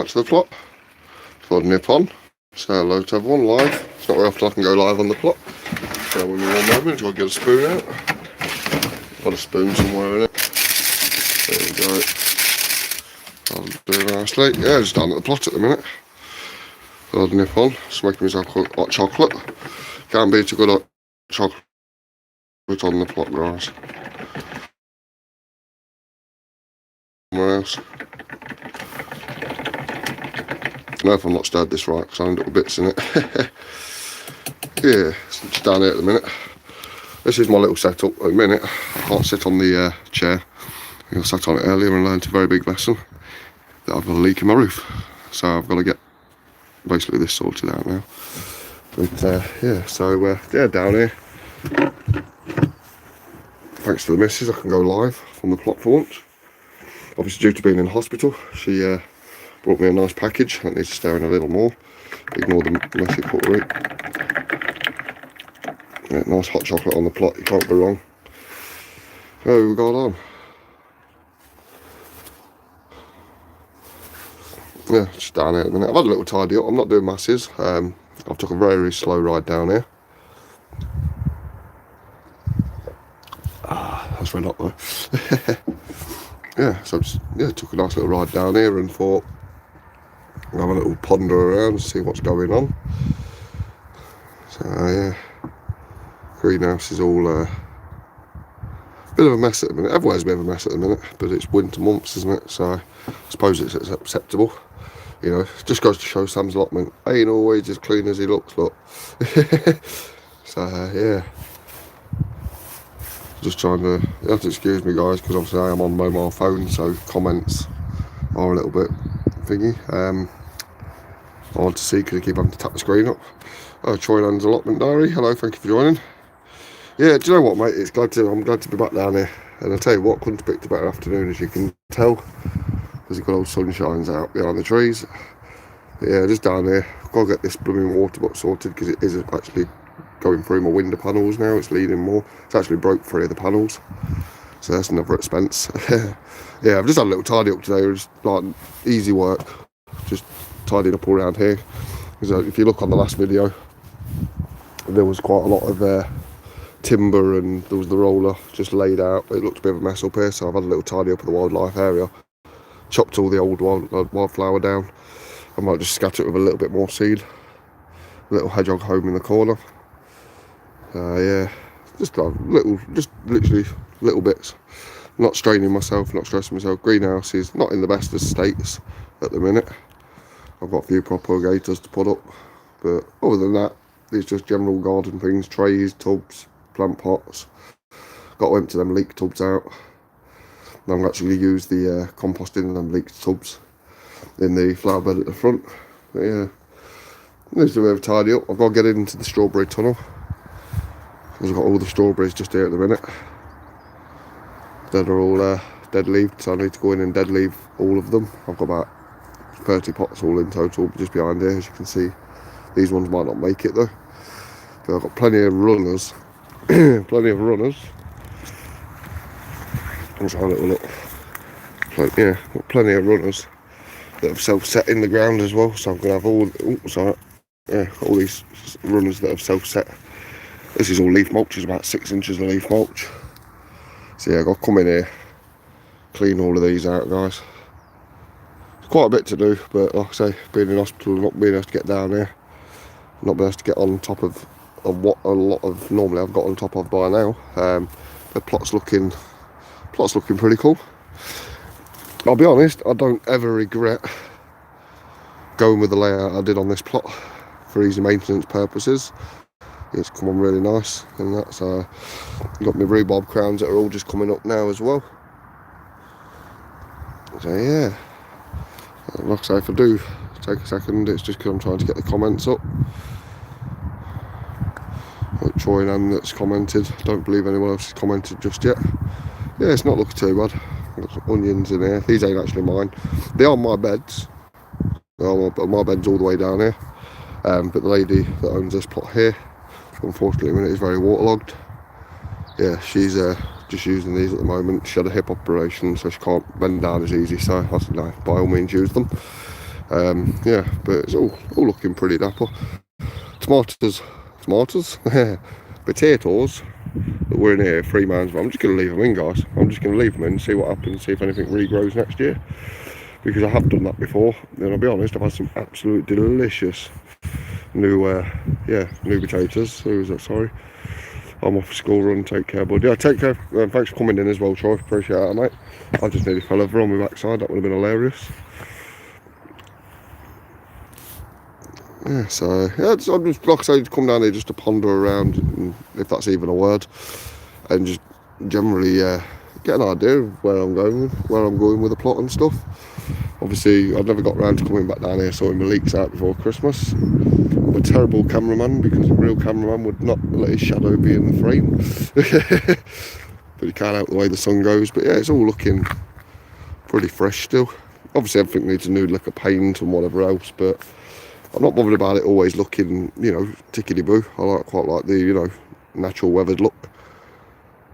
back to the plot. Thought I'd nip on, say hello to everyone live. It's not very often I can go live on the plot. So when we're one moment, I'll get a spoon out. Got a spoon somewhere in it. There we go. I'll do it nicely. Yeah, just down at the plot at the minute. Thought I'd nip on, just making myself hot chocolate. Can't beat a good hot chocolate on the plot, guys. Somewhere else. I know if I'm not stirred this right because I end up with bits in it. Yeah, it's just down here at the minute. This is my little setup at the minute. I can't sit on the chair. I think I sat on it earlier and learned a very big lesson that I've got a leak in my roof. So I've got to get basically this sorted out now. But yeah, so yeah, down here. Thanks to the missus, I can go live on the plot for once. Obviously due to being in hospital, she brought me a nice package. I need to stir in a little more. Ignore the messy cutlery. Yeah, nice hot chocolate on the plot, you can't go wrong. Oh, we got on. Yeah, just down here at the minute. I've had a little tidy up, I'm not doing masses. I've took a very, very slow ride down here. That's very hot though. Yeah, so I just took a nice little ride down here and thought I'll have a little ponder around and see what's going on. So yeah, greenhouse is all a bit of a mess at the minute. Everywhere's a bit of a mess at the minute, but it's winter months, isn't it? So I suppose it's acceptable. You know, just goes to show Sam's allotment ain't always as clean as he looks, look. So yeah, just trying to, you have to excuse me guys, because obviously I am on mobile phone, so comments are a little bit thingy. Hard to see because I keep having to tap the screen up. Troyland's Allotment Diary, hello, thank you for joining. Yeah, do you know what, mate, I'm glad to be back down here. And I tell you what, couldn't have picked a better afternoon, as you can tell, because the good old sun shines out behind the trees. But yeah, just down here, I've got to get this blooming water butt sorted, because it is actually going through my window panels now. It's leading more. It's actually broke 3 of the panels, so that's another expense. Yeah, I've just had a little tidy up today. It's like easy work, just tidying up all around here. Because if you look on the last video, there was quite a lot of timber, and there was the roller just laid out. It looked a bit of a mess up here, so I've had a little tidy up of the wildlife area. Chopped all the old wildflower down. I might just scatter it with a little bit more seed. A little hedgehog home in the corner. Yeah, just literally little bits. Not straining myself, not stressing myself. Greenhouse is not in the best of states at the minute. I've got a few propagators to put up, but other than that, it's just general garden things: trays, tubs, plant pots. Got to empty them leak tubs out. And I'm actually use the composting in them leaked tubs in the flower bed at the front. But yeah, needs a bit of tidy up. I've got to get into the strawberry tunnel. I've got all the strawberries just here at the minute. They're all dead leaved, so I need to go in and dead leave all of them. I've got about 30 pots all in total just behind here, as you can see. These ones might not make it though. But I've got plenty of runners. Plenty of runners. Let's have a little look. Yeah, got plenty of runners that have self-set in the ground as well. So I'm going to have all these runners that have self-set. This is all leaf mulch, it's about 6 inches of leaf mulch. So yeah, I've got to come in here, clean all of these out, guys. It's quite a bit to do, but like I say, being in hospital, not being able to get down here, not being able to get on top of what a lot of normally I've got on top of by now. The plot's looking pretty cool. I'll be honest, I don't ever regret going with the layout I did on this plot for easy maintenance purposes. It's come on really nice, and that's got my rhubarb crowns that are all just coming up now as well. So yeah, like I say, if I do take a second, it's just because I'm trying to get the comments up. Like Troy and that's commented. Don't believe anyone else has commented just yet. Yeah, it's not looking too bad. I've got some onions in here. These ain't actually mine. They are my beds. My bed's all the way down here. But the lady that owns this plot here, unfortunately, it is very waterlogged. Yeah, she's just using these at the moment. She had a hip operation, so she can't bend down as easy. So I said, no, by all means use them. Yeah, but it's all looking pretty dapper. Tomatoes, potatoes that were in here 3 months, but I'm just going to leave them in, guys. I'm just going to leave them in, see what happens, see if anything regrows next year, because I have done that before, and I'll be honest, I've had some absolute delicious new potatoes. Who was that? Sorry, I'm off school run. Take care, bud. Yeah, take care. Thanks for coming in as well, Troy. Appreciate that, mate. I just nearly fell over on my backside. That would have been hilarious. Yeah, so yeah, I'm just, like I say, come down here just to ponder around, if that's even a word, and just generally get an idea of where I'm going with the plot and stuff. Obviously, I've never got around to coming back down here sorting my leaks out before Christmas. I'm a terrible cameraman, because a real cameraman would not let his shadow be in the frame. But you can't help the way the sun goes. But yeah, it's all looking pretty fresh still. Obviously, everything needs a new lick of paint and whatever else, but I'm not bothered about it always looking, tickety-boo. I quite like the, natural weathered look.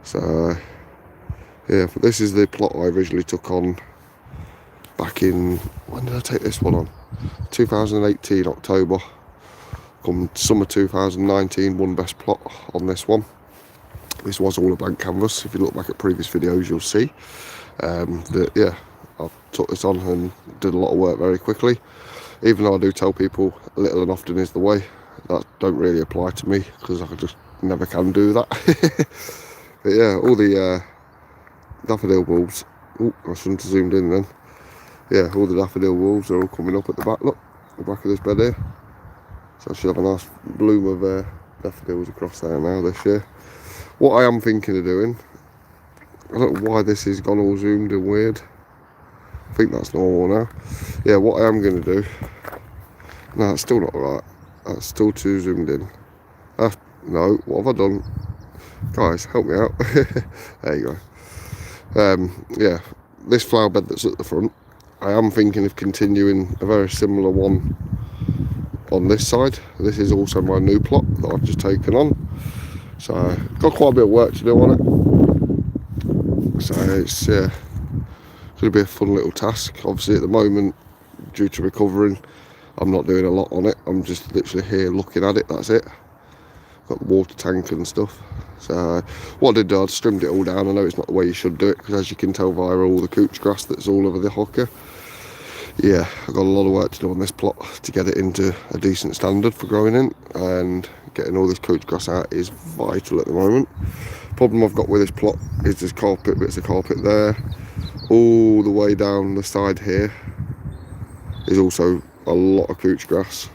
So, yeah, but this is the plot I originally took on back in, when did I take this one on? 2018, October. Come summer 2019, won best plot on this one. This was all a blank canvas. If you look back at previous videos, you'll see that, yeah, I took this on and did a lot of work very quickly. Even though I do tell people little and often is the way, that don't really apply to me, because I just never can do that. But yeah, all the daffodil bulbs. Oh, I shouldn't have zoomed in then. Yeah, all the daffodil bulbs are all coming up at the back. Look, the back of this bed here. So I should have a nice bloom of daffodils across there now this year. What I am thinking of doing, I don't know why this has gone all zoomed and weird. I think that's normal now. Yeah, what I am going to do... No, it's still not right. That's still too zoomed in. No, what have I done? Guys, help me out. There you go. Yeah, this flower bed that's at the front, I am thinking of continuing a very similar one on this side. This is also my new plot that I've just taken on. So, got quite a bit of work to do on it. So, it's going to be a fun little task. Obviously, at the moment, due to recovering, I'm not doing a lot on it. I'm just literally here looking at it, that's it. Got the water tank and stuff. So what I did, I trimmed it all down. I know it's not the way you should do it, because as you can tell via all the couch grass that's all over the hocker, yeah, I've got a lot of work to do on this plot to get it into a decent standard for growing in, and getting all this couch grass out is vital at the moment. Problem I've got with this plot is there's bits of carpet there. All the way down the side here is also a lot of couch grass.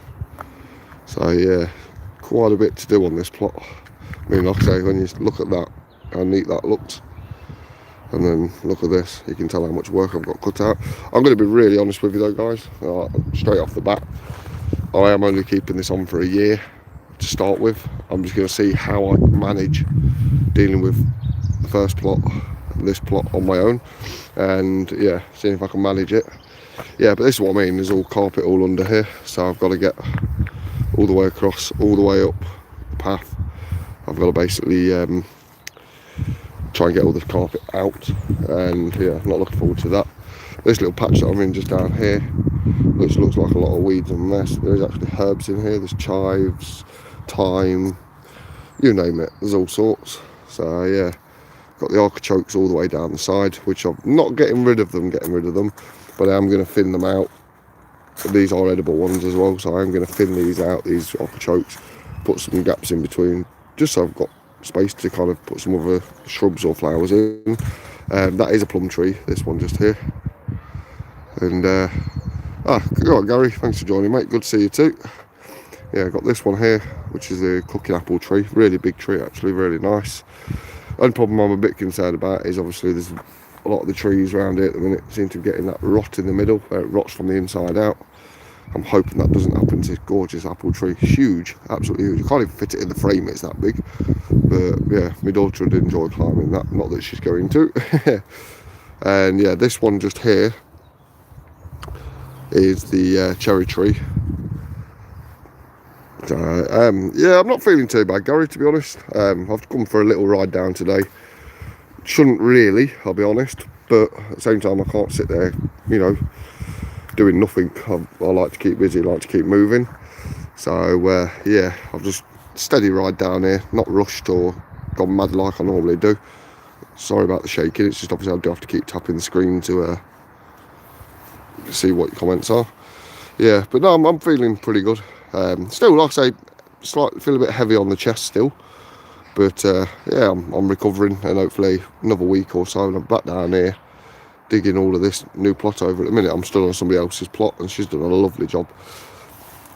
So yeah, quite a bit to do on this plot. I mean, like I say, when you look at that, how neat that looks, and then look at this, you can tell how much work I've got cut out. I'm going to be really honest with you though, guys, straight off the bat. I am only keeping this on for a year to start with. I'm just going to see how I manage dealing with the first plot, this plot on my own, and yeah, seeing if I can manage it. Yeah, but this is what I mean, there's all carpet all under here, so I've got to get all the way across, all the way up the path. I've got to basically try and get all this carpet out, and yeah, I'm not looking forward to that. This little patch that I'm in just down here, which looks like a lot of weeds and mess, there's actually herbs in here. There's chives, thyme, you name it, there's all sorts. So yeah, got the artichokes all the way down the side, which I'm not getting rid of them, but I am going to thin them out. These are edible ones as well, so I am going to thin these out, these artichokes, put some gaps in between, just so I've got space to kind of put some other shrubs or flowers in. That is a plum tree, this one just here. And go on Gary, thanks for joining, mate, good to see you too. Yeah, I've got this one here, which is a cooking apple tree, really big tree actually, really nice. The only problem I'm a bit concerned about is obviously there's a lot of the trees around here at the minute seem to be getting that rot in the middle, where it rots from the inside out. I'm hoping that doesn't happen to this gorgeous apple tree. Huge, absolutely huge. I can't even fit it in the frame, it's that big. But yeah, my daughter would enjoy climbing that, not that she's going to. And yeah, this one just here is the cherry tree. Yeah, I'm not feeling too bad, Gary, to be honest. I've come for a little ride down today. Shouldn't really, I'll be honest, but at the same time I can't sit there, doing nothing. I like to keep busy, like to keep moving. So yeah, I've just steady ride down here, not rushed or gone mad like I normally do. Sorry about the shaking, it's just obviously I do have to keep tapping the screen to see what your comments are. Yeah, but no, I'm feeling pretty good. Still, like I say, slightly feel a bit heavy on the chest still. But yeah, I'm recovering, and hopefully another week or so and I'm back down here digging all of this new plot over. At the minute I'm still on somebody else's plot, and she's done a lovely job.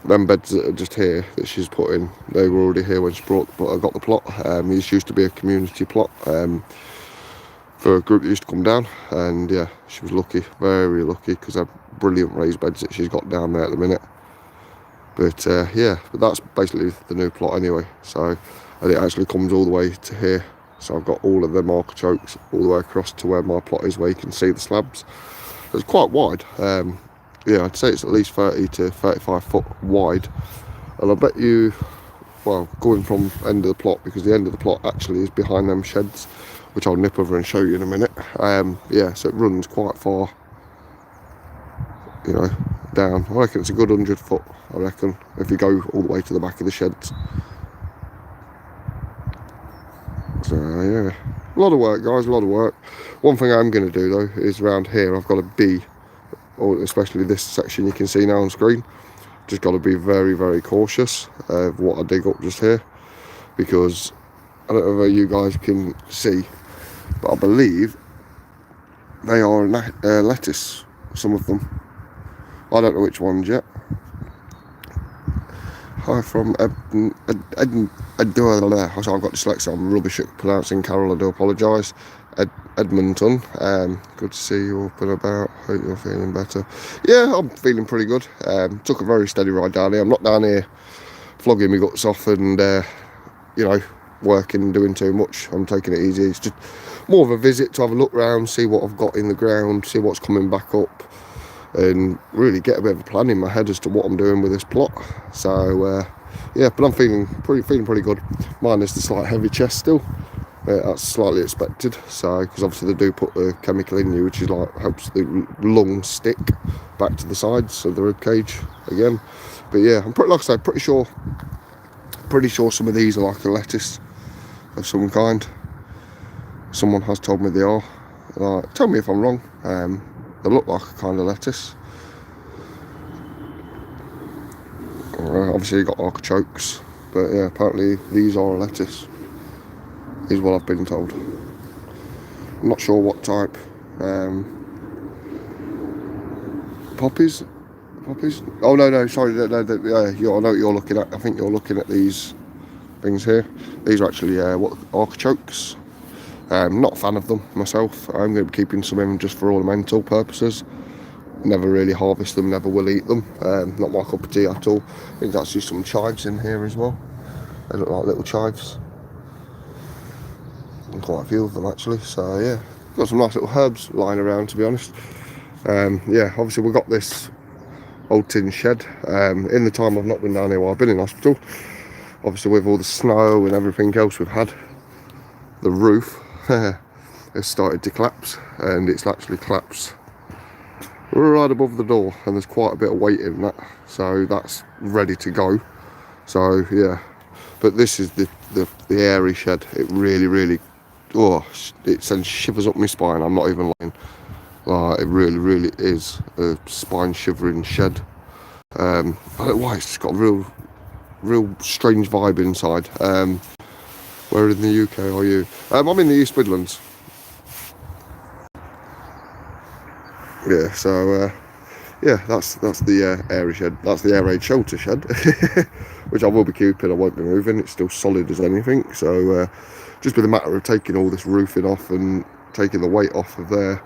Them beds that are just here that she's put in, they were already here when she got the plot. This used to be a community plot for a group that used to come down, and yeah, she was lucky, very lucky, because they're brilliant raised beds that she's got down there at the minute. But yeah, but that's basically the new plot anyway. So, and it actually comes all the way to here. So I've got all of them artichokes all the way across to where my plot is, where you can see the slabs. It's quite wide. Yeah, I'd say it's at least 30 to 35 foot wide. And I bet you, well, going from end of the plot, because the end of the plot actually is behind them sheds, which I'll nip over and show you in a minute. Yeah, so it runs quite far, you know, down. I reckon it's a good 100 foot, I reckon, if you go all the way to the back of the sheds. So yeah, a lot of work, guys, a lot of work. One thing I'm going to do though is around here I've got to be, or especially this section you can see now on screen, just got to be very, very cautious of what I dig up just here, because I don't know if you guys can see, but I believe they are lettuce, some of them. I don't know which ones yet. Hi from Edmonton. I've got dyslexia, I'm rubbish at pronouncing Carol, I do apologise. Edmonton, good to see you up and about, hope you're feeling better. Yeah, I'm feeling pretty good. Took a very steady ride down here. I'm not down here flogging my guts off and you know, working and doing too much. I'm taking it easy. It's just more of a visit to have a look round, see what I've got in the ground, see what's coming back up, and really get a bit of a plan in my head as to what I'm doing with this plot. So yeah, but I'm feeling pretty good. Minus the slight heavy chest still. That's slightly expected. So because obviously they do put the chemical in you, which is like helps the lungs stick back to the sides of the rib cage again. But yeah, I'm like I say, pretty sure some of these are like a lettuce of some kind. Someone has told me they are. Tell me if I'm wrong. They look like a kind of lettuce. Obviously you got artichokes, but yeah, apparently these are a lettuce, is what I've been told. I'm not sure what type. Poppies? Oh no, sorry, no, I know what you're looking at. I think you're looking at these things here. These are actually artichokes. Not a fan of them myself. I'm going to be keeping some in just for ornamental purposes. Never really harvest them, never will eat them. Not my cup of tea at all. I think that's just some chives in here as well. They look like little chives. And quite a few of them actually. So yeah, got some nice little herbs lying around, to be honest. Yeah, obviously we've got this old tin shed. In the time I've not been down here while I've been in hospital, obviously with all the snow and everything else we've had, the roof has started to collapse, and it's actually collapsed right above the door, and there's quite a bit of weight in that, so that's ready to go. So yeah, but this is the airy shed. It really, oh, it sends shivers up my spine. I'm not even lying. It really is a spine shivering shed. I don't know why, it's just got a real strange vibe inside. Where in the UK are you? I'm in the East Midlands. Yeah, so yeah, that's the airy shed. That's the air raid shelter shed, which I will be keeping. I won't be moving. It's still solid as anything. So just be the matter of taking all this roofing off and taking the weight off of there.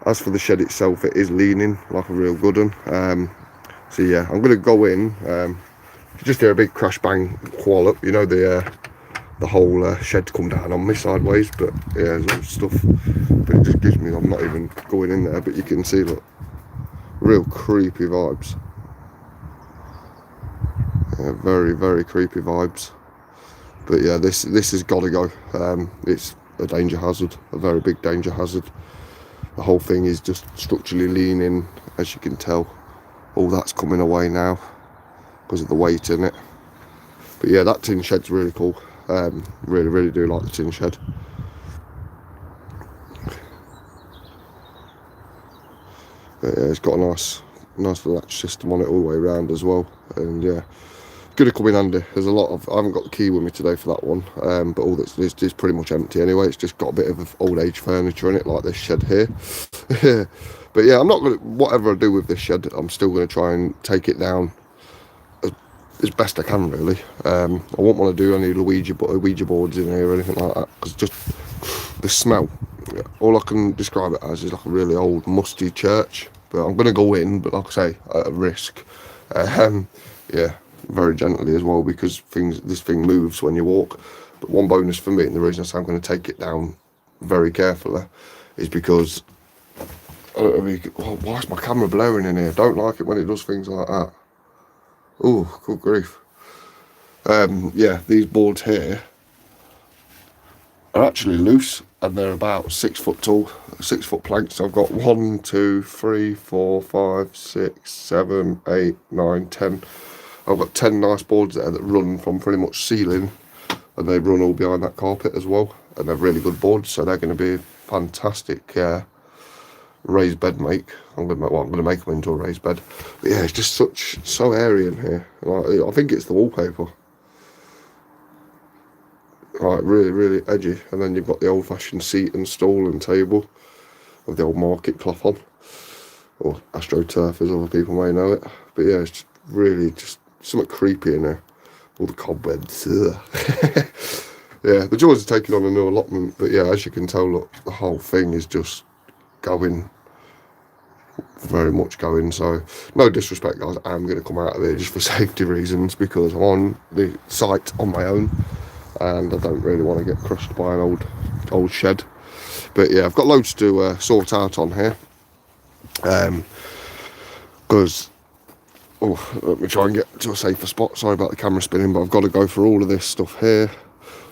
As for the shed itself, it is leaning like a real good one. So yeah, I'm going to go in. You just hear a big crash bang wallop. You know the whole shed come down on me sideways. But yeah, there's all stuff. But it just gives me. I'm not even going in there, but you can see, look, real creepy vibes. Yeah, very creepy vibes. But yeah, this has got to go. It's a danger hazard, a very big danger hazard. The whole thing is just structurally leaning, as you can tell, all that's coming away now because of the weight in it. But yeah, that tin shed's really cool. Really do like the tin shed. But yeah, it's got a nice latch system on it all the way around as well. And yeah, gonna come in handy. There's a lot of, I haven't got the key with me today for that one, but all that's is pretty much empty anyway. It's just got a bit of old age furniture in it, like this shed here. But yeah, I'm not gonna, whatever I do with this shed, I'm still gonna try and take it down as best I can, really. I won't want to do any Ouija boards in here or anything like that, because just the smell, all I can describe it as is like a really old musty church. But I'm gonna go in, but like I say, at a risk. Yeah, very gently as well, because this thing moves when you walk. But one bonus for me, and the reason I say I'm going to take it down very carefully, is because I don't know, why is my camera blurring in here? I don't like it when it does things like that. Oh, good grief. Yeah, these boards here are actually loose, and they're about 6 foot tall, 6 foot planks. So I've got 1, 2, 3, 4, 5, 6, 7, 8, 9, 10. I've got 10 nice boards there that run from pretty much ceiling, and they run all behind that carpet as well. And they're really good boards, so they're going to be a fantastic raised bed make. I'm going to make them into a raised bed. But yeah, it's just so airy in here. Like, I think it's the wallpaper. Like, really edgy. And then you've got the old-fashioned seat and stool and table with the old market cloth on, or AstroTurf as other people may know it. But yeah, it's really just something creepy in there. All the cobwebs. Yeah, the Jaws are taking on a new allotment, but yeah, as you can tell, look, the whole thing is just going, very much going. So no disrespect, guys, I'm going to come out of here just for safety reasons, because I'm on the site on my own and I don't really want to get crushed by an old shed. But yeah, I've got loads to sort out on here, because let me try and get to a safer spot. Sorry about the camera spinning, but I've got to go for all of this stuff here.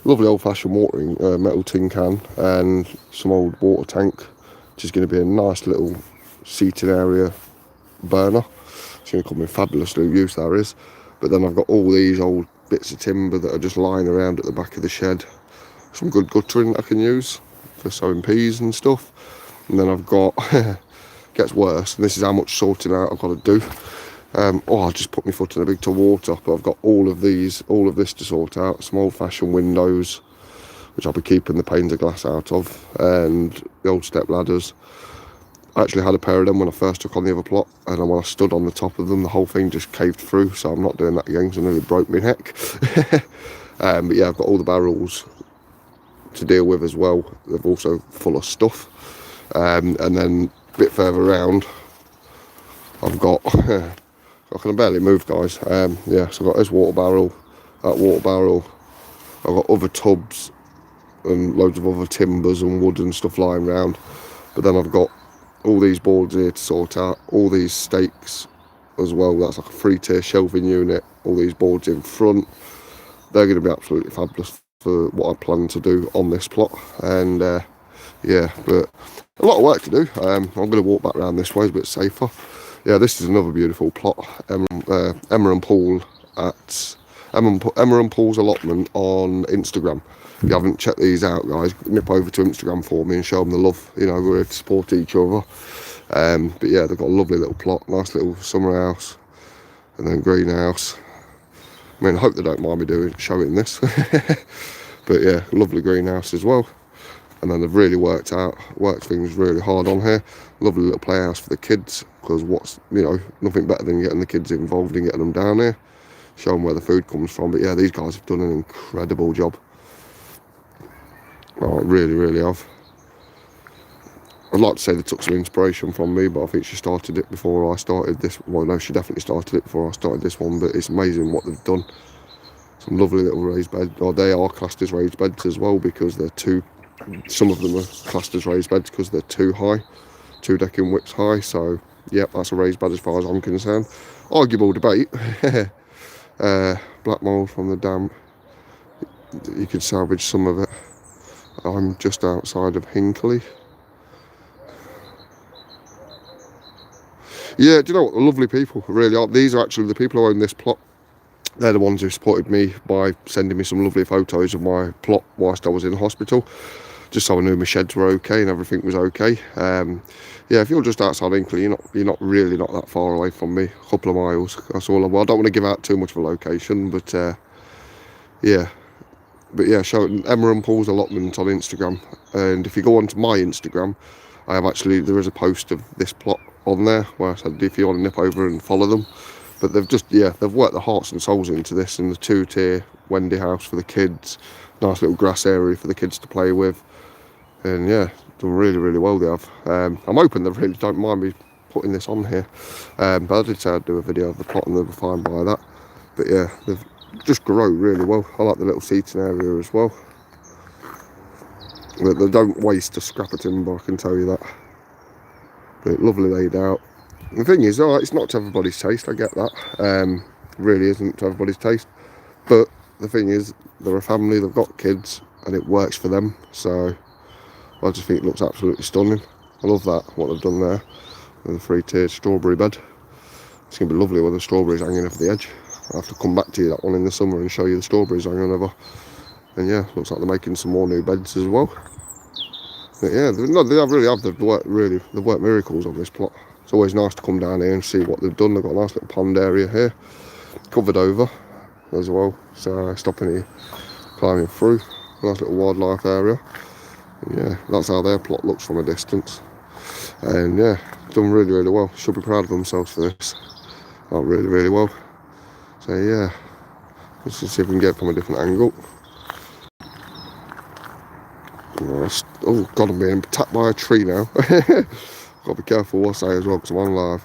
Lovely old-fashioned watering metal tin can and some old water tank, which is going to be a nice little seating area burner. It's going to come in fabulous use, that is. But then I've got all these old bits of timber that are just lying around at the back of the shed. Some good guttering I can use for sowing peas and stuff. And then I've got, gets worse, and this is how much sorting out I've got to do. I just put my foot in a big tub of water, but I've got all of this to sort out. Some old-fashioned windows, which I'll be keeping the panes of glass out of, and the old step ladders. I actually had a pair of them when I first took on the other plot, and when I stood on the top of them, the whole thing just caved through, so I'm not doing that again, because I nearly broke my neck. But yeah, I've got all the barrels to deal with as well. They're also full of stuff. And then a bit further around, I've got... I can barely move, guys. Yeah, so I've got this water barrel, that water barrel. I've got other tubs and loads of other timbers and wood and stuff lying around. But then I've got all these boards here to sort out, all these stakes as well. That's like a 3-tier shelving unit. All these boards in front. They're going to be absolutely fabulous for what I plan to do on this plot. And yeah, but a lot of work to do. I'm going to walk back around this way, it's a bit safer. Yeah, this is another beautiful plot. Emma and Paul at Emma and Paul's Allotment on Instagram. If you haven't checked these out, guys, nip over to Instagram for me and show them the love. You know, we're here to support each other. But yeah, they've got a lovely little plot, nice little summer house, and then greenhouse. I mean, I hope they don't mind me showing this. But yeah, lovely greenhouse as well. And then they've really worked things really hard on here. Lovely little playhouse for the kids, because nothing better than getting the kids involved and getting them down here, show them where the food comes from. But yeah, these guys have done an incredible job. Oh, really have. I'd like to say they took some inspiration from me, but I think she started it before I started this. Well, no, she definitely started it before I started this one, but it's amazing what they've done. Some lovely little raised beds. They are classed as raised beds as well, because they're some of them are classed as raised beds because they're too high, 2 decking widths high. So yep, that's a raised bed as far as I'm concerned. Arguable debate. Black mould from the damp, you could salvage some of it. I'm just outside of Hinckley. Yeah, do you know what? Lovely people, really are. These are actually the people who own this plot. They're the ones who supported me by sending me some lovely photos of my plot whilst I was in hospital, just so I knew my sheds were okay and everything was okay. Yeah, if you're just outside Inkley, you're not really not that far away from me, a couple of miles. That's all. I don't want to give out too much of a location, but yeah. But yeah, show Emma and Paul's Allotment on Instagram, and if you go onto my Instagram, there is a post of this plot on there where I said if you want to nip over and follow them. But they've worked their hearts and souls into this, and the 2-tier Wendy house for the kids, nice little grass area for the kids to play with, and yeah, done really, really well they have. I'm hoping they really don't mind me putting this on here, but I did say I'd do a video of the plot and they were fine by that. But yeah, they've just grow really well. I like the little seating area as well. They don't waste a scrap of timber, I can tell you that. But lovely laid out. The thing is, it's not to everybody's taste, I get that. Really isn't to everybody's taste. But the thing is, they're a family, they've got kids, and it works for them. So I just think it looks absolutely stunning. I love that, what they've done there. With the 3-tiered strawberry bed. It's going to be lovely with the strawberries hanging over the edge. I'll have to come back to you that one in the summer and show you the strawberries hanging over. And yeah, looks like they're making some more new beds as well. But yeah, they've worked miracles on this plot. It's always nice to come down here and see what they've done. They've got a nice little pond area here, covered over as well. So stopping here, climbing through. Nice little wildlife area. And yeah, that's how their plot looks from a distance. And yeah, done really, really well. Should be proud of themselves for this. Oh, really, really well. So yeah, let's see if we can get it from a different angle. Oh God, I'm being attacked by a tree now. Got to be careful what I say as well because I'm on live.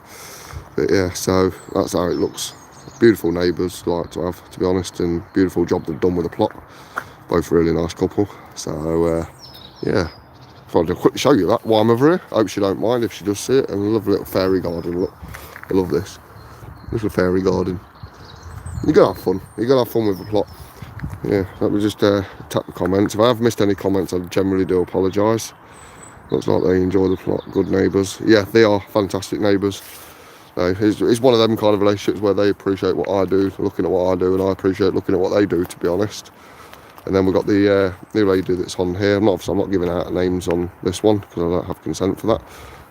But yeah, so that's how it looks. Beautiful neighbours, like to have, to be honest, and beautiful job they've done with the plot. Both a really nice couple. So yeah, thought I'd quickly show you that while I'm over here. I hope she don't mind if she does see it. And a lovely little fairy garden. Look, I love this little fairy garden. You're going to have fun. You're going to have fun with the plot. Yeah, let me just tap the comments. If I have missed any comments, I generally do apologise. Looks like they enjoy the plot. Good neighbours. Yeah, they are fantastic neighbours. It's one of them kind of relationships where they appreciate what I do, looking at what I do, and I appreciate looking at what they do, to be honest. And then we've got the new lady that's on here. I'm not giving out names on this one because I don't have consent for that.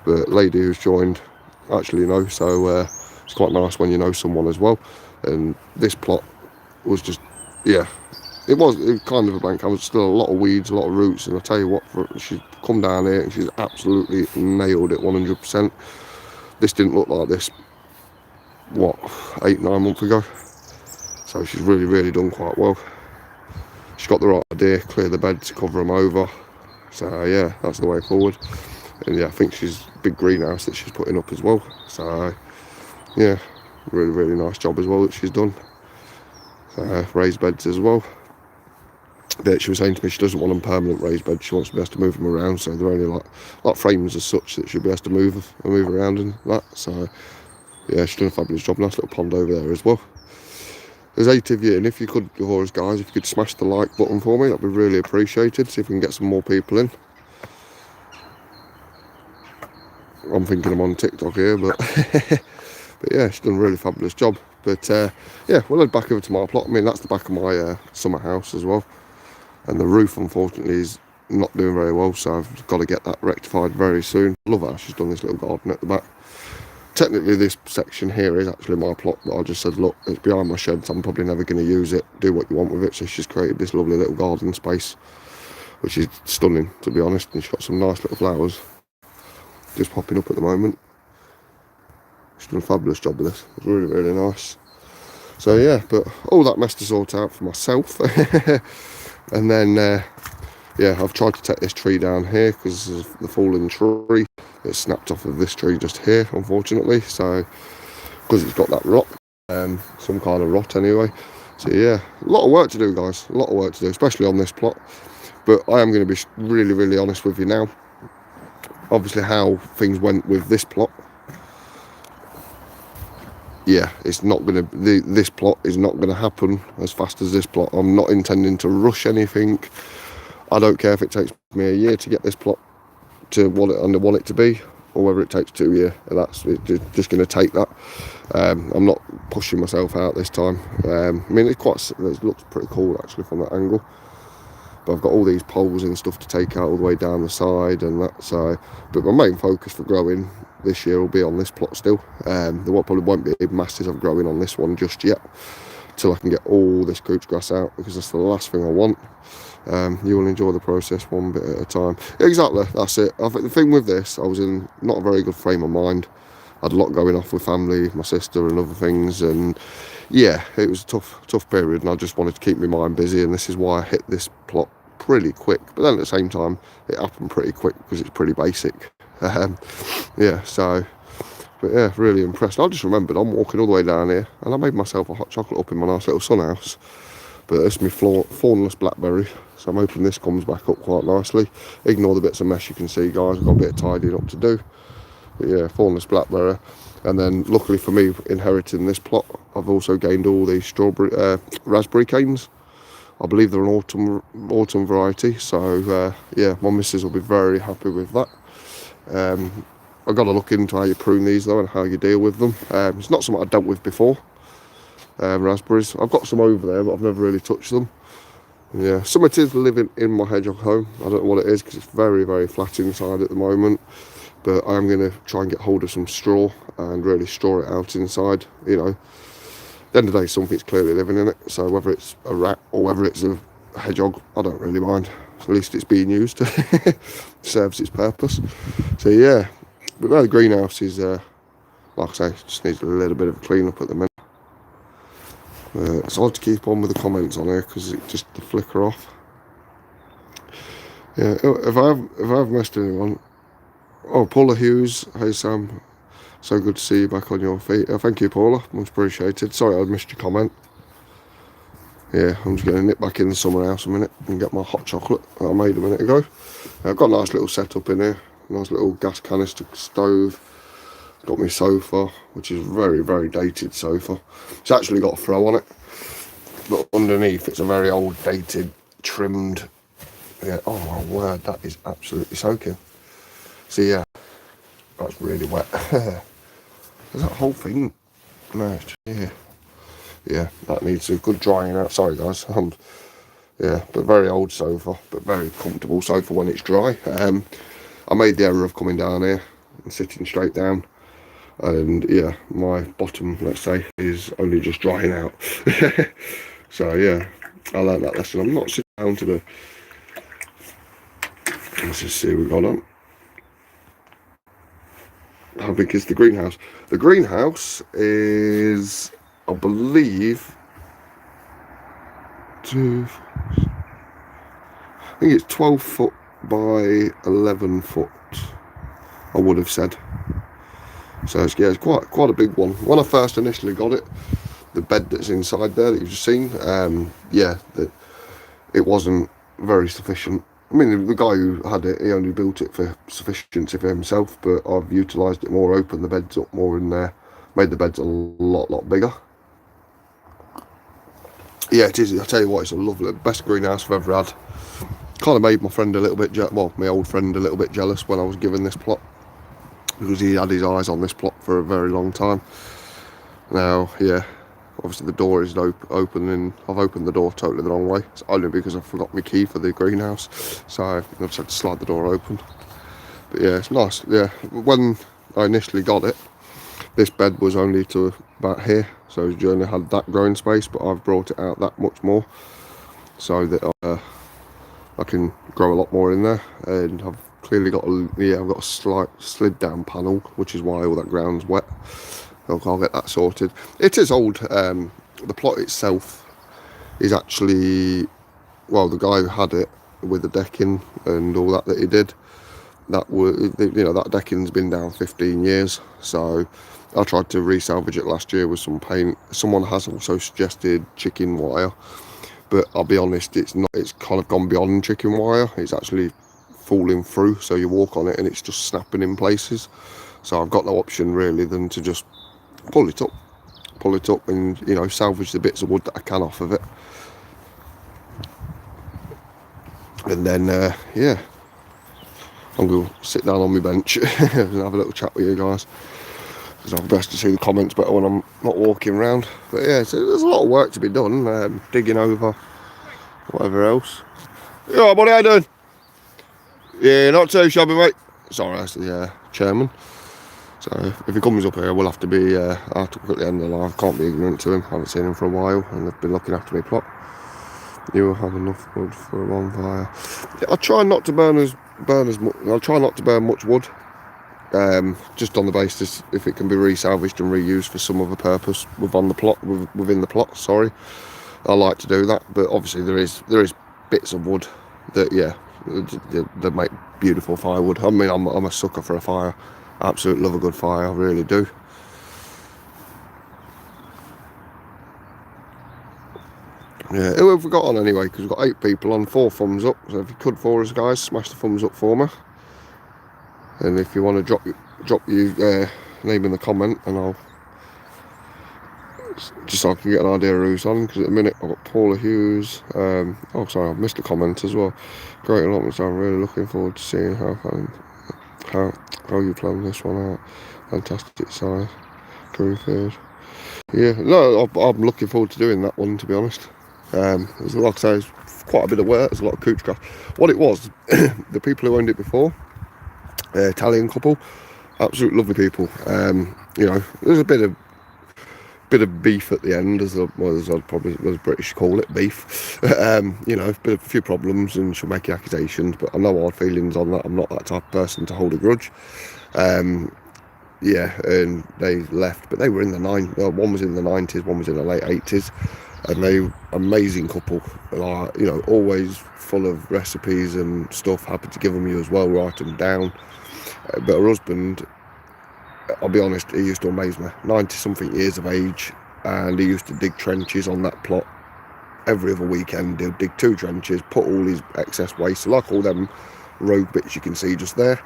But lady who's joined, I actually know, so it's quite nice when you know someone as well. And this plot was just, yeah, it was kind of a blank canvas. Still a lot of weeds, a lot of roots, and I tell you what, she's come down here and she's absolutely nailed it 100%. This didn't look like this, 8-9 months ago. So she's really, really done quite well. She's got the right idea, clear the beds, cover them over. So yeah, that's the way forward. And yeah, I think she's a big greenhouse that she's putting up as well. So yeah, really, really nice job as well that she's done. Raised beds as well. But she was saying to me she doesn't want them permanent raised beds. She wants to be able to move them around, so they're only like frames as such that she'll be able to move around and that. So yeah, she's done a fabulous job. Nice little pond over there as well. There's 8 of you, and if you could, or guys, if you could smash the like button for me, that'd be really appreciated. See if we can get some more people in. I'm thinking I'm on TikTok here, but but yeah, she's done a really fabulous job. But yeah, we'll head back over to my plot. I mean, that's the back of my summer house as well. And the roof, unfortunately, is not doing very well, so I've got to get that rectified very soon. Love how she's done this little garden at the back. Technically, this section here is actually my plot, but I just said, look, it's behind my shed, so I'm probably never going to use it. Do what you want with it. So she's created this lovely little garden space, which is stunning, to be honest. And she's got some nice little flowers just popping up at the moment. She's done a fabulous job with this. It's really, really nice. So yeah, but all that mess to sort out for myself. And then, yeah, I've tried to take this tree down here because of the fallen tree. It snapped off of this tree just here, unfortunately. So, because it's got that rot, some kind of rot anyway. So yeah, a lot of work to do, guys. A lot of work to do, especially on this plot. But I am going to be really, really honest with you now. Obviously, how things went with this plot. Yeah, it's not going to. This plot is not going to happen as fast as this plot. I'm not intending to rush anything. I don't care if it takes me a year to get this plot to what I want it to be. or whether it takes 2 years, that's just going to take that. I'm not pushing myself out this time. I mean, it looks pretty cool actually from that angle. But I've got all these poles and stuff to take out all the way down the side and that. So, but my main focus for growing this year will be on this plot still. There probably won't be masses of growing on this one just yet, till I can get all this couch grass out, because that's the last thing I want. You will enjoy the process one bit at a time. Exactly, that's it. The thing with this, I was in not a very good frame of mind. I had a lot going off with family, my sister and other things, and yeah, it was a tough period, and I just wanted to keep my mind busy, and this is why I hit this plot pretty quick. But then at the same time, it happened pretty quick because it's pretty basic. Yeah, so, but yeah, really impressed. I just remembered I'm walking all the way down here, and I made myself a hot chocolate up in my nice little sun house. But it's my thornless blackberry, so I'm hoping this comes back up quite nicely. Ignore the bits of mesh you can see, guys. I've got a bit of tidying up to do. But yeah, thornless blackberry. And then luckily for me, inheriting this plot, I've also gained all these raspberry canes. I believe they're an autumn variety, so yeah, my missus will be very happy with that. I've got to look into how you prune these though and how you deal with them. It's not something I've dealt with before. Raspberries, I've got some over there, but I've never really touched them. Yeah, some it is living in my hedgehog home. I don't know what it is because it's very, very flat inside at the moment. But I'm going to try and get hold of some straw and really straw it out inside. You know, at the end of the day, something's clearly living in it. So whether it's a rat or whether it's a hedgehog, I don't really mind. At least it's being used. Serves its purpose. So yeah, but no, the greenhouse is, like I say, just needs a little bit of a clean up at the minute. It's hard to keep on with the comments on here because it just flicker off. Yeah, if I've missed anyone. Oh, Paula Hughes, hey Sam, so good to see you back on your feet. Thank you, Paula, much appreciated. Sorry I missed your comment. Yeah, I'm just going to nip back in the summer house a minute and get my hot chocolate that I made a minute ago. I've got a nice little setup in here, nice little gas canister stove. Got my sofa, which is very, very dated sofa. It's actually got a throw on it, but underneath it's a very old, dated, trimmed. Yeah, oh my word, that is absolutely soaking. So yeah, that's really wet. Is that whole thing? No, yeah, that needs a good drying out. Sorry guys, yeah, but very old sofa, but very comfortable sofa when it's dry. I made the error of coming down here and sitting straight down, and yeah, my bottom, let's say, is only just drying out. So yeah, I learned that lesson. I'm not sitting down to the. Let's just see what we got on. How big is the greenhouse? The greenhouse is, I believe, I think it's 12 foot by 11 foot, I would have said. So it's, yeah, it's quite a big one. When I first initially got it, the bed that's inside there that you've just seen, yeah, it wasn't very sufficient. I mean, the guy who had it, he only built it for sufficiency for himself, but I've utilised it more, opened the beds up more in there, made the beds a lot bigger. Yeah, it is. I tell you what, it's a lovely, best greenhouse I've ever had. Kind of made my friend a little bit, my old friend a little bit jealous when I was given this plot, because he had his eyes on this plot for a very long time. Now, yeah, obviously the door is open, and I've opened the door totally the wrong way. It's only because I forgot my key for the greenhouse, so I just had to slide the door open. But yeah, it's nice. Yeah, when I initially got it, this bed was only to about here, so his journey had that growing space, but I've brought it out that much more, so that I can grow a lot more in there. And I've clearly got I've got a slight slid down panel, which is why all that ground's wet. I'll get that sorted. It is old. The plot itself is actually, well, the guy who had it with the decking and all that he did, that decking's been down 15 years. So I tried to re-salvage it last year with some paint. Someone has also suggested chicken wire, but I'll be honest, it's not. It's kind of gone beyond chicken wire. It's actually falling through, so you walk on it and it's just snapping in places. So I've got no option really than to just pull it up and, you know, salvage the bits of wood that I can off of it. And then, yeah, I'm going to sit down on my bench and have a little chat with you guys, because I'm best to see the comments better when I'm not walking around. But yeah, so there's a lot of work to be done, digging over, whatever else. Yeah, buddy, how you doing? Yeah, not too shabby, mate. Sorry, that's the chairman. So if he comes up here, we'll have to be, I have to look at the end of the line. I can't be ignorant to him. I haven't seen him for a while, and they've been looking after me plot. You will have enough wood for a bonfire. Yeah, I try not to burn much. I'll try not to burn much wood, just on the basis if it can be resalvaged and reused for some other purpose within the plot. Sorry, I like to do that, but obviously there is bits of wood that that make beautiful firewood. I mean, I'm a sucker for a fire. I absolutely love a good fire. I really do. Yeah, who have we got on anyway? Because we've got 8 people on, 4 thumbs up. So if you could for us, guys, smash the thumbs up for me. And if you want to drop your name in the comment, and I'll just so I can get an idea of who's on. Because at the minute I've got Paula Hughes. Oh, sorry, I've missed a comment as well. Great allotment. So I'm really looking forward to seeing how you plan this one out. Fantastic size, green field. Yeah, no, I'm looking forward to doing that one, to be honest. There's, like I say, there's quite a bit of work. There's a lot of cooch craft. What it was, the people who owned it before, Italian couple, absolute lovely people. You know, there's a bit of beef at the end, as I'd probably, as British call it, beef. You know, a few problems, and she'll make accusations, but I've no hard feelings on that. I'm not that type of person to hold a grudge. Yeah, and they left, but they were in the one was in the 90s, one was in the late 80s, and they amazing couple, like, you know, always full of recipes and stuff, happy to give them you as well, write them down. But her husband, I'll be honest, he used to amaze me. 90 something years of age, and he used to dig trenches on that plot every other weekend. He'll dig 2 trenches, put all his excess waste, like all them rogue bits you can see just there,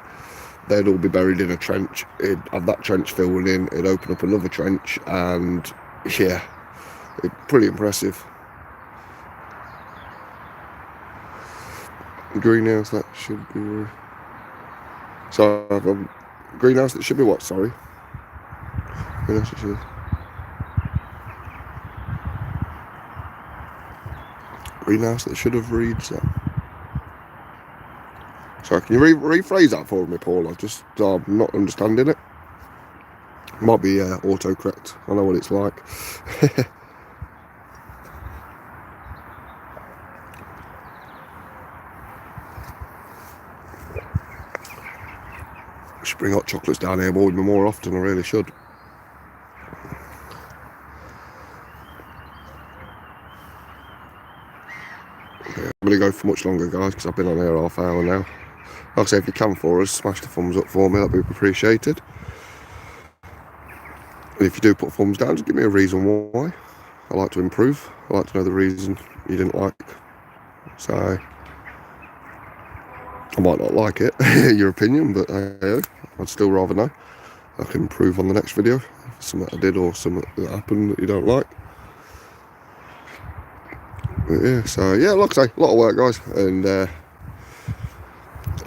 they'd all be buried in a trench. He'd have that trench filled in, he'd open up another trench, and yeah, pretty impressive. Greenhouse that should be... So, greenhouse that should be what, sorry? Greenhouse that should... Greenhouse that should have reads that. Sorry, can you rephrase that for me, Paul? I'm not understanding it. Might be autocorrect. I know what it's like. I should bring hot chocolates down here more often. I really should. Okay, I'm going to go for much longer, guys, because I've been on here half hour now. Like I say, if you can for us, smash the thumbs up for me, that'd be appreciated. And if you do put thumbs down, just give me a reason why. I like to improve. I like to know the reason you didn't like. So, I might not like it, your opinion, but I'd still rather know. I can improve on the next video. Something I did or something that happened that you don't like. But yeah, so yeah, like I say, a lot of work, guys, and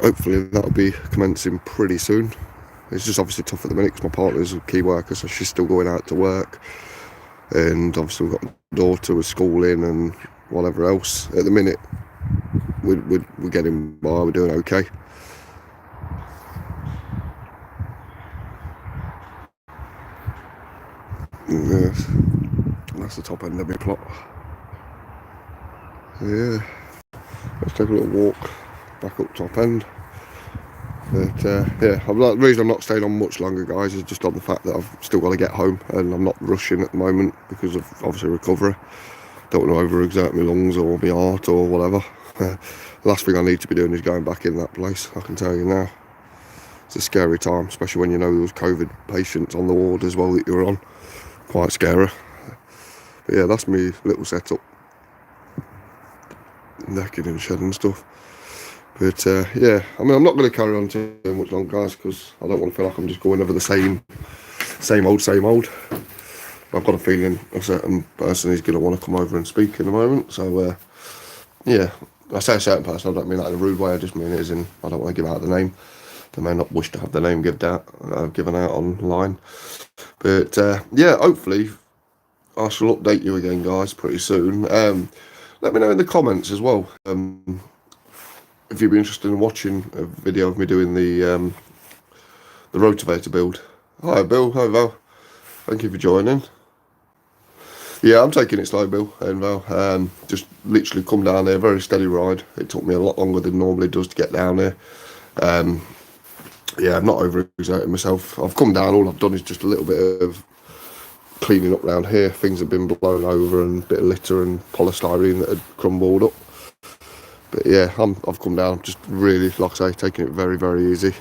hopefully that'll be commencing pretty soon. It's just obviously tough at the minute because my partner's a key worker, so she's still going out to work, and obviously we've got a daughter with schooling and whatever else. At the minute, we're getting by, we're doing okay. Yes, that's the top end of my plot. Yeah, let's take a little walk back up top end. But yeah, the reason I'm not staying on much longer, guys, is just on the fact that I've still got to get home, and I'm not rushing at the moment because of obviously recovery. Don't want to overexert my lungs or my heart or whatever. The last thing I need to be doing is going back in that place, I can tell you now. It's a scary time, especially when you know there was COVID patients on the ward as well that you were on. Quite scary. But yeah, that's my little setup. Naked and shed and stuff. But yeah, I mean, I'm not going to carry on too much longer, guys, because I don't want to feel like I'm just going over the same old. I've got a feeling a certain person is going to want to come over and speak in a moment. So yeah, I say a certain person, I don't mean that in a rude way, I just mean it as in, I don't want to give out the name. They may not wish to have their name given out online. But yeah, hopefully I shall update you again, guys, pretty soon. Let me know in the comments as well if you'd be interested in watching a video of me doing the rotavator build. Hi Bill, hi Val, thank you for joining. Yeah, I'm taking it slow, Bill and Val. Just literally come down there, very steady ride. It took me a lot longer than normally does to get down there. Yeah, I'm not overexerting myself. I've come down, all I've done is just a little bit of cleaning up around here. Things have been blown over and a bit of litter and polystyrene that had crumbled up. But yeah, I've come down, just really, like I say, taking it very, very easy.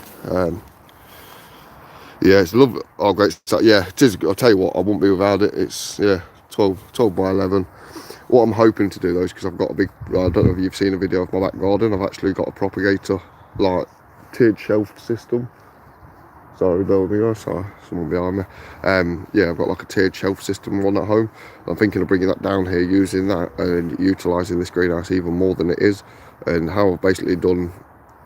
Yeah, it's lovely. Oh, great start. Yeah, it is. I'll tell you what, I wouldn't be without it. It's, yeah, 12 by 11. What I'm hoping to do though is, because I've got a big, I don't know if you've seen a video of my back garden, I've actually got a propagator, like, tiered shelf system. Sorry, bear with me guys, sorry, someone behind me. Yeah, I've got like a tiered shelf system one at home. I'm thinking of bringing that down here, using that and utilising this greenhouse even more than it is. And how I've basically done,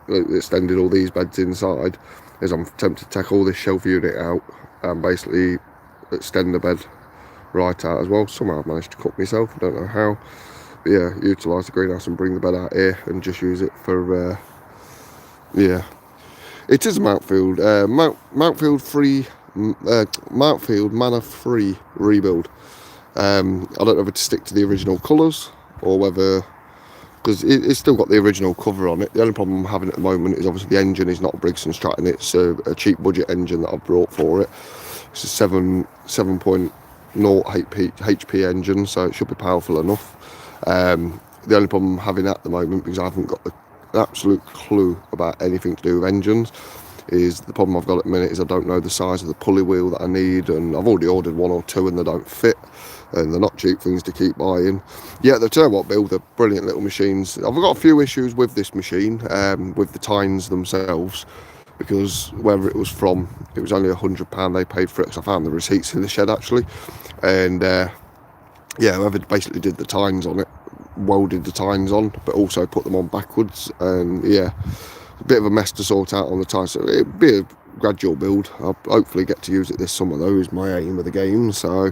extended all these beds inside, is I'm tempted to take all this shelf unit out and basically extend the bed right out as well. Somehow I've managed to cook myself, I don't know how. But yeah, utilise the greenhouse and bring the bed out here and just use it for, yeah. It is a Mountfield, Mountfield Manor free rebuild. I don't know whether to stick to the original colours or whether, because it's still got the original cover on it. The only problem I'm having at the moment is obviously the engine is not a Briggs & Stratton. It's a cheap budget engine that I've brought for it. It's a 7.0 HP engine, so it should be powerful enough. The only problem I'm having at the moment, because I haven't got the absolute clue about anything to do with engines, is the problem I've got at the minute is I don't know the size of the pulley wheel that I need, and I've already ordered one or two and they don't fit, and they're not cheap things to keep buying. Yeah, the tell you what, Bill, they're brilliant little machines. I've got a few issues with this machine, with the tines themselves, because wherever it was from, it was only £100 they paid for it, because I found the receipts in the shed actually. And yeah, whoever basically did the tines on it welded the tines on, but also put them on backwards, and yeah, a bit of a mess to sort out on the tires. So it'll be a gradual build. I'll hopefully get to use it this summer though, is my aim of the game. So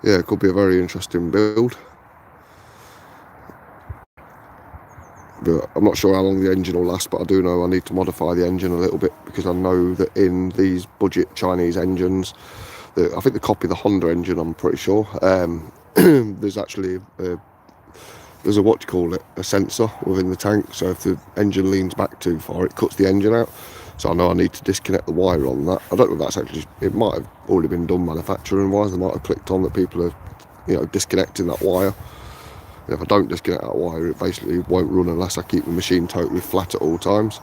yeah, it could be a very interesting build. But I'm not sure how long the engine will last, but I do know I need to modify the engine a little bit, because I know that in these budget Chinese engines, I think they copy the Honda engine, I'm pretty sure, there's actually there's a, what do you call it, a sensor within the tank, so if the engine leans back too far it cuts the engine out. So I know I need to disconnect the wire on that. I don't know if that's actually, it might have already been done manufacturing wise. They might have clicked on that people are, you know, disconnecting that wire. And if I don't disconnect that wire, it basically won't run unless I keep the machine totally flat at all times.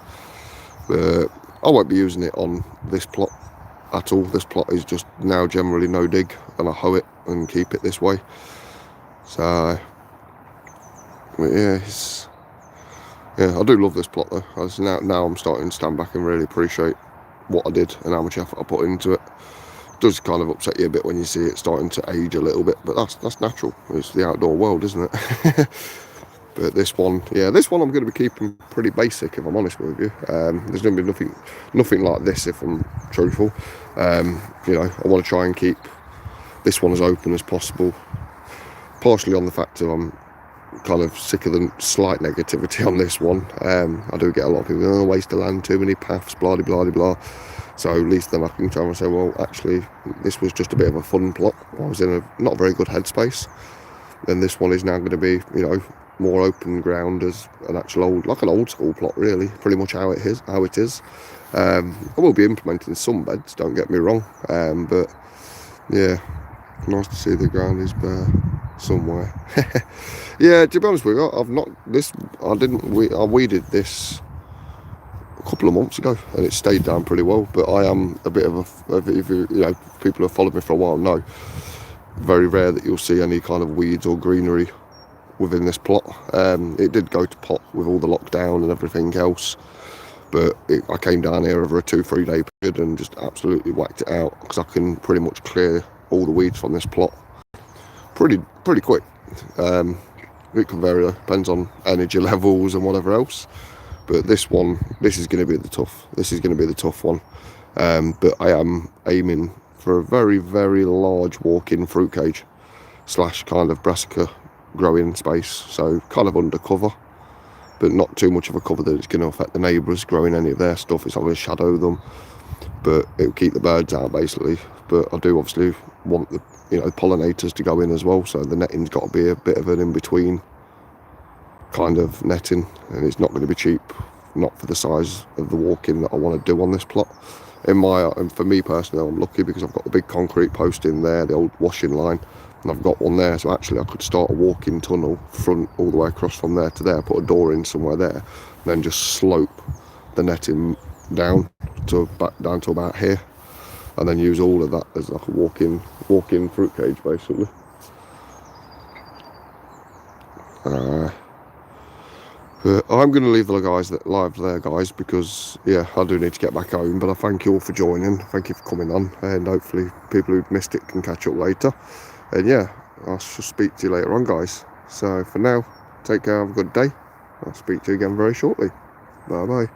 But I won't be using it on this plot at all. This plot is just now generally no dig, and I hoe it and keep it this way. So yeah, yeah, I do love this plot though. Now I'm starting to stand back and really appreciate what I did and how much effort I put into it. It does kind of upset you a bit when you see it starting to age a little bit, but that's natural. It's the outdoor world, isn't it? But this one, yeah, this one I'm going to be keeping pretty basic, if I'm honest with you. There's going to be nothing like this, if I'm truthful. You know, I want to try and keep this one as open as possible, partially on the fact that I'm kind of sick of the slight negativity on this one. I do get a lot of people, oh, waste of land, too many paths, blah blah blah blah. So at least then I can try and say, well, actually this was just a bit of a fun plot. I was in a not very good headspace, and this one is now going to be, you know, more open ground as an actual an old school plot, really, pretty much how it is. I will be implementing some beds, don't get me wrong, but yeah, nice to see the ground is bare somewhere. Yeah, to be honest with you, I weeded this a couple of months ago and it stayed down pretty well, but I am a bit of if you know, people who have followed me for a while know, very rare that you'll see any kind of weeds or greenery within this plot. It did go to pot with all the lockdown and everything else, but I came down here over a 2-3 day period and just absolutely whacked it out, because I can pretty much clear all the weeds from this plot pretty quick. It can vary, depends on energy levels and whatever else. But this is going to be the tough. This is going to be the tough one. But I am aiming for a very, very large walk-in fruit cage / kind of brassica growing space. So kind of undercover, but not too much of a cover that it's going to affect the neighbours growing any of their stuff. It's not going to shadow them, but it'll keep the birds out basically. But I do obviously want the pollinators to go in as well. So the netting's got to be a bit of an in-between kind of netting, and it's not going to be cheap, not for the size of the walk-in that I want to do on this plot. And for me personally, I'm lucky because I've got the big concrete post in there, the old washing line, and I've got one there. So actually I could start a walk-in tunnel front all the way across from there to there, put a door in somewhere there, and then just slope the netting down to about here, and then use all of that as like a walk-in fruit cage basically. I'm going to leave the guys live there, guys, because yeah, I do need to get back home. But I thank you all for joining. Thank you for coming on, and hopefully people who've missed it can catch up later. And yeah, I shall speak to you later on, guys. So for now, take care, have a good day. I'll speak to you again very shortly. Bye bye.